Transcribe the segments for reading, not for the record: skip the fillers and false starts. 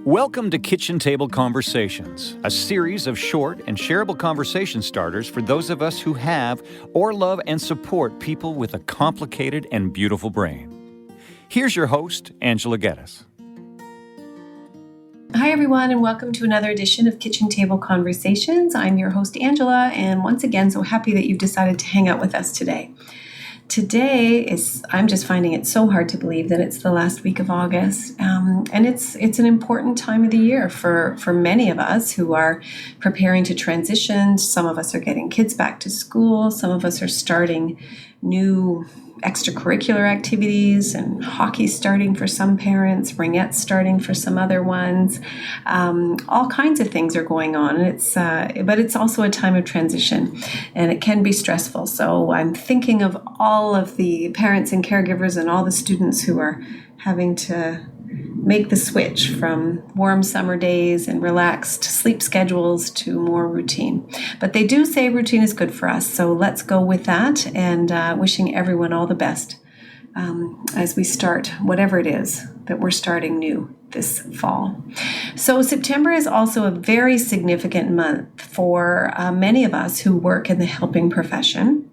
Welcome to Kitchen Table Conversations, a series of short and shareable conversation starters for those of us who have or love and support people with a complicated and beautiful brain. Here's your host, Angela Geddes. Hi, everyone, and welcome to another edition of Kitchen Table Conversations. I'm your host, Angela, and once again, so happy that you've decided to hang out with us today. I'm just finding it so hard to believe that it's the last week of August, and it's an important time of the year for many of us who are preparing to transition. Some of us are getting kids back to school. Some of us are starting new extracurricular activities, and hockey starting for some parents, ringettes starting for some other ones. All kinds of things are going on, and but it's also a time of transition, and it can be stressful. So I'm thinking of all of the parents and caregivers and all the students who are having to make the switch from warm summer days and relaxed sleep schedules to more routine. But they do say routine is good for us, so let's go with that, and wishing everyone all the best as we start whatever it is that we're starting new this fall. So September is also a very significant month for many of us who work in the helping profession.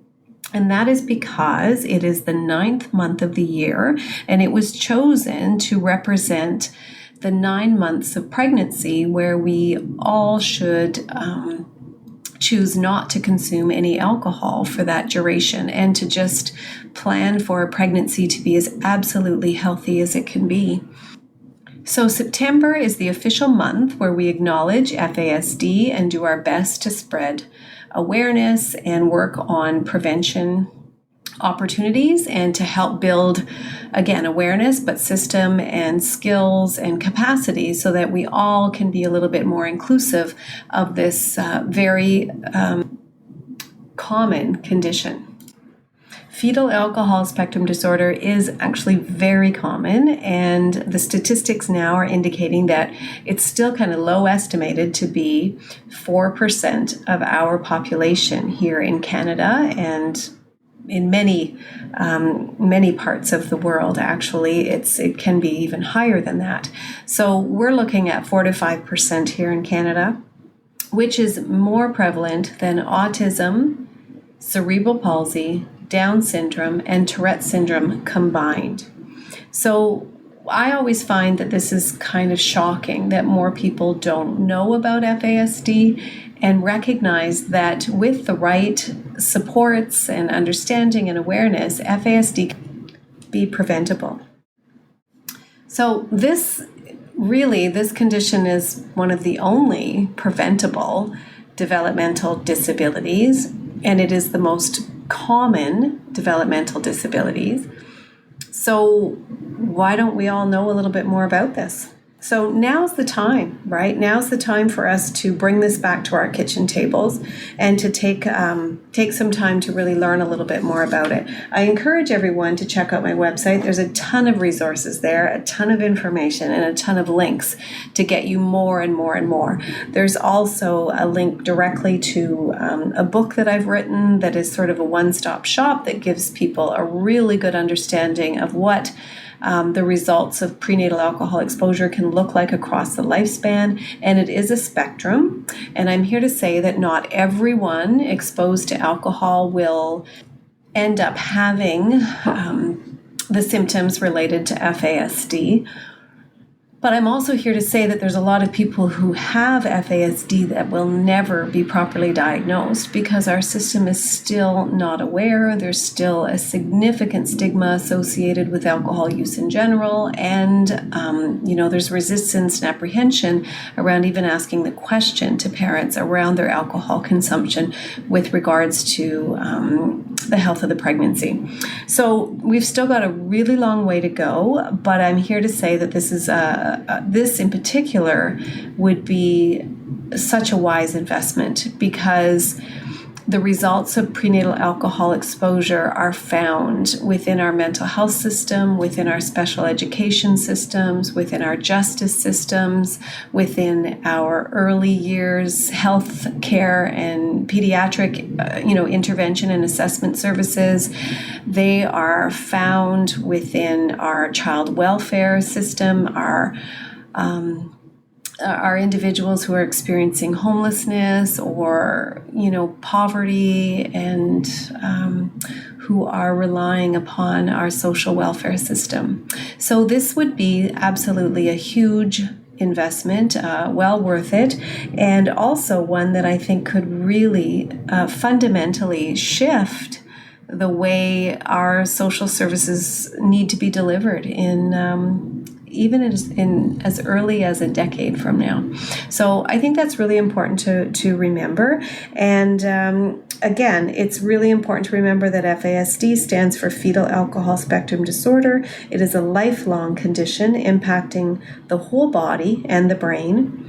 And that is because it is the 9th month of the year, and it was chosen to represent the 9 months of pregnancy where we all should choose not to consume any alcohol for that duration, and to just plan for a pregnancy to be as absolutely healthy as it can be. So September is the official month where we acknowledge FASD and do our best to spread awareness and work on prevention opportunities, and to help build, again, awareness, but system and skills and capacity so that we all can be a little bit more inclusive of this very common condition. Fetal alcohol spectrum disorder is actually very common, and the statistics now are indicating that it's still kind of low estimated to be 4% of our population here in Canada, and in many parts of the world. Actually, it can be even higher than that. So we're looking at 4 to 5% here in Canada, which is more prevalent than autism, cerebral palsy, Down syndrome, and Tourette syndrome combined. So I always find that this is kind of shocking that more people don't know about FASD and recognize that with the right supports and understanding and awareness, FASD can be preventable. So this condition is one of the only preventable developmental disabilities, and it is the most common developmental disabilities. So why don't we all know a little bit more about this? So now's the time, right? Now's the time for us to bring this back to our kitchen tables and to take some time to really learn a little bit more about it. I encourage everyone to check out my website. There's a ton of resources there, a ton of information, and a ton of links to get you more and more and more. There's also a link directly to a book that I've written that is sort of a one-stop shop that gives people a really good understanding of what the results of prenatal alcohol exposure can look like across the lifespan, and it is a spectrum. And I'm here to say that not everyone exposed to alcohol will end up having the symptoms related to FASD. But I'm also here to say that there's a lot of people who have FASD that will never be properly diagnosed because our system is still not aware. There's still a significant stigma associated with alcohol use in general, and there's resistance and apprehension around even asking the question to parents around their alcohol consumption with regards to the health of the pregnancy. So we've still got a really long way to go, but I'm here to say that this in particular would be such a wise investment, because the results of prenatal alcohol exposure are found within our mental health system, within our special education systems, within our justice systems, within our early years health care and pediatric intervention and assessment services. They are found within our child welfare system, our are individuals who are experiencing homelessness or, poverty, and who are relying upon our social welfare system. So this would be absolutely a huge investment, well worth it, and also one that I think could really fundamentally shift the way our social services need to be delivered even in as early as a decade from now. So I think that's really important to remember. And again, it's really important to remember that FASD stands for fetal alcohol spectrum disorder. It is a lifelong condition impacting the whole body and the brain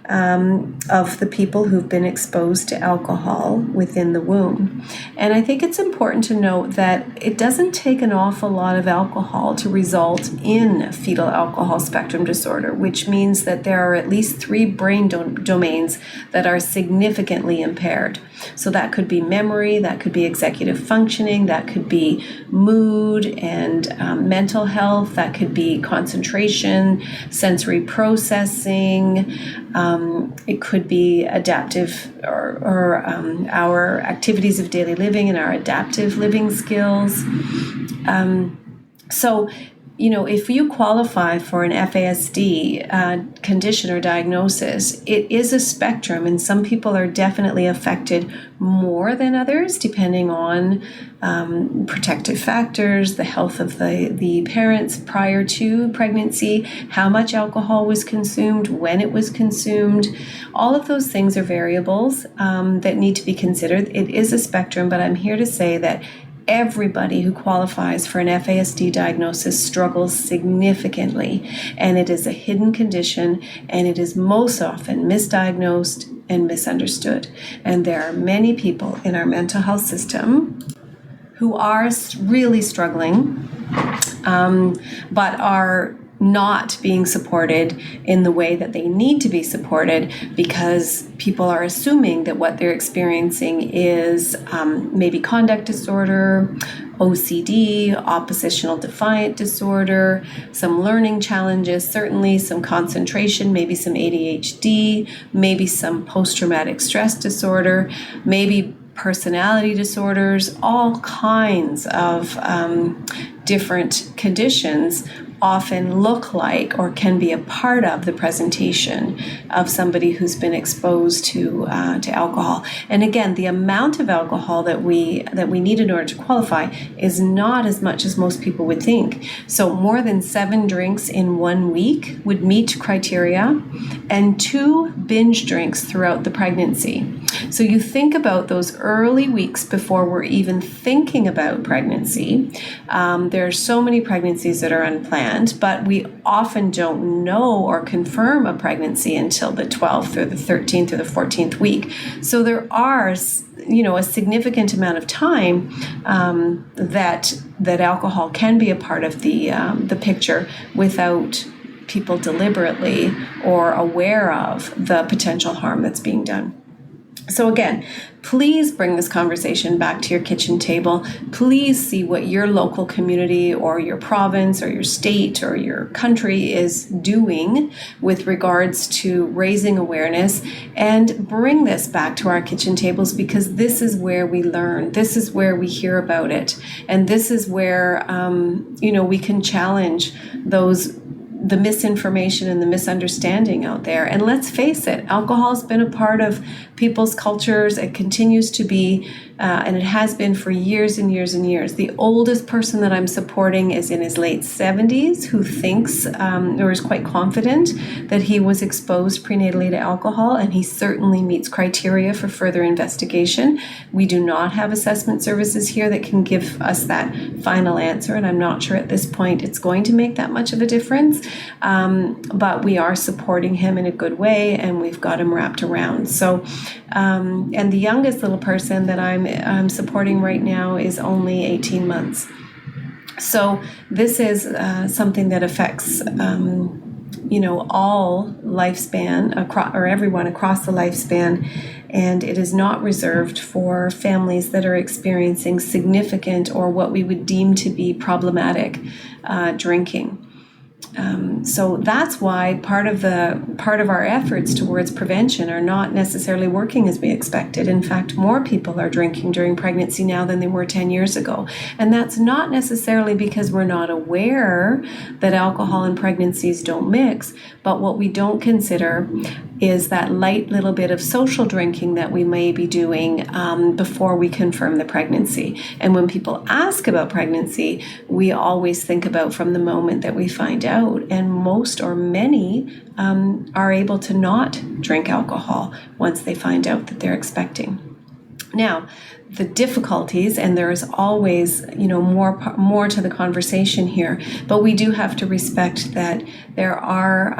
of the people who've been exposed to alcohol within the womb. And I think it's important to note that it doesn't take an awful lot of alcohol to result in fetal alcohol spectrum disorder, which means that there are at least 3 brain domains that are significantly impaired. So that could be memory, that could be executive functioning, that could be mood and mental health, that could be concentration, sensory processing, it could be adaptive or our activities of daily living and our adaptive living skills. So, if you qualify for an FASD condition or diagnosis, it is a spectrum, and some people are definitely affected more than others, depending on protective factors, the health of the parents prior to pregnancy, how much alcohol was consumed, when it was consumed. All of those things are variables that need to be considered. It is a spectrum, but I'm here to say that everybody who qualifies for an FASD diagnosis struggles significantly, and it is a hidden condition, and it is most often misdiagnosed and misunderstood. And there are many people in our mental health system who are really struggling, but are not being supported in the way that they need to be supported, because people are assuming that what they're experiencing is maybe conduct disorder, OCD, oppositional defiant disorder, some learning challenges, certainly some concentration, maybe some ADHD, maybe some post-traumatic stress disorder, maybe personality disorders, all kinds of different conditions often look like or can be a part of the presentation of somebody who's been exposed to alcohol. And again, the amount of alcohol that we need in order to qualify is not as much as most people would think. So more than 7 drinks in 1 week would meet criteria, and 2 binge drinks throughout the pregnancy. So you think about those early weeks before we're even thinking about pregnancy. There are so many pregnancies that are unplanned, but we often don't know or confirm a pregnancy until the 12th or the 13th or the 14th week. So there are, a significant amount of time that alcohol can be a part of the picture without people deliberately or aware of the potential harm that's being done. So again, please bring this conversation back to your kitchen table. Please see what your local community or your province or your state or your country is doing with regards to raising awareness, and bring this back to our kitchen tables, because this is where we learn. This is where we hear about it. And this is where, we can challenge the misinformation and the misunderstanding out there. And let's face it, alcohol has been a part of people's cultures. It continues to be, and it has been for years and years and years. The oldest person that I'm supporting is in his late 70s, who thinks or is quite confident that he was exposed prenatally to alcohol, and he certainly meets criteria for further investigation. We do not have assessment services here that can give us that final answer, and I'm not sure at this point it's going to make that much of a difference. But we are supporting him in a good way, and we've got him wrapped around. So, and the youngest little person that I'm supporting right now is only 18 months. So this is something that affects, all lifespan, or everyone across the lifespan, and it is not reserved for families that are experiencing significant or what we would deem to be problematic drinking. So that's why part of our efforts towards prevention are not necessarily working as we expected. In fact, more people are drinking during pregnancy now than they were 10 years ago. And that's not necessarily because we're not aware that alcohol and pregnancies don't mix, but what we don't consider is that light little bit of social drinking that we may be doing before we confirm the pregnancy. And when people ask about pregnancy, we always think about from the moment that we find out. And most or many are able to not drink alcohol once they find out that they're expecting. Now, the difficulties, and there's always, more to the conversation here, but we do have to respect that there are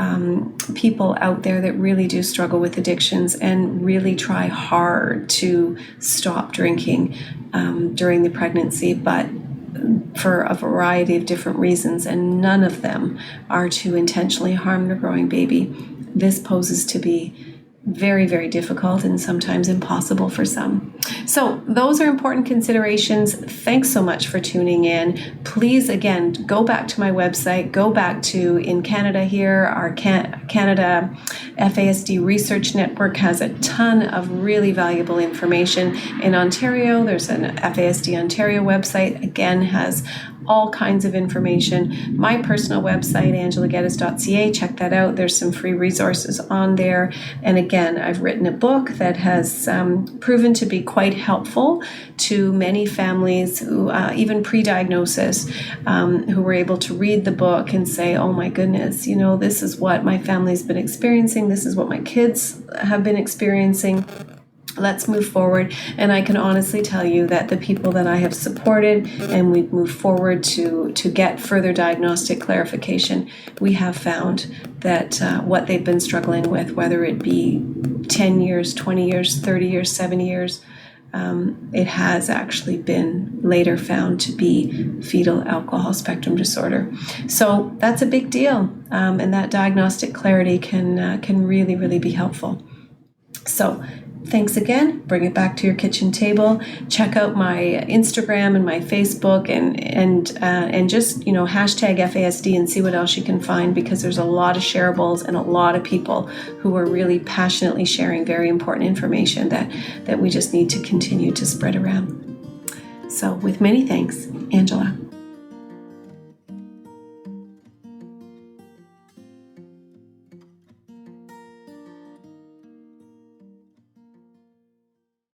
people out there that really do struggle with addictions and really try hard to stop drinking during the pregnancy, but for a variety of different reasons, and none of them are to intentionally harm the growing baby. This poses to be very, very difficult and sometimes impossible for some. So those are important considerations. Thanks so much for tuning in. Please, again, go back to my website, go back to in Canada here, our Canada FASD Research Network has a ton of really valuable information. In Ontario, there's an FASD Ontario website, again, has all kinds of information. My personal website, angelageddes.ca, check that out. There's some free resources on there. And again, I've written a book that has proven to be quite helpful to many families who, even pre-diagnosis, who were able to read the book and say, oh my goodness, this is what my family's been experiencing. This is what my kids have been experiencing. Let's move forward. And I can honestly tell you that the people that I have supported and we've moved forward to get further diagnostic clarification, we have found that what they've been struggling with, whether it be 10 years, 20 years, 30 years, 7 years, it has actually been later found to be fetal alcohol spectrum disorder. So that's a big deal. And that diagnostic clarity can really, really be helpful. So thanks again. Bring it back to your kitchen table. Check out my Instagram and my Facebook and just, hashtag FASD and see what else you can find, because there's a lot of shareables and a lot of people who are really passionately sharing very important information that we just need to continue to spread around. So with many thanks, Angela.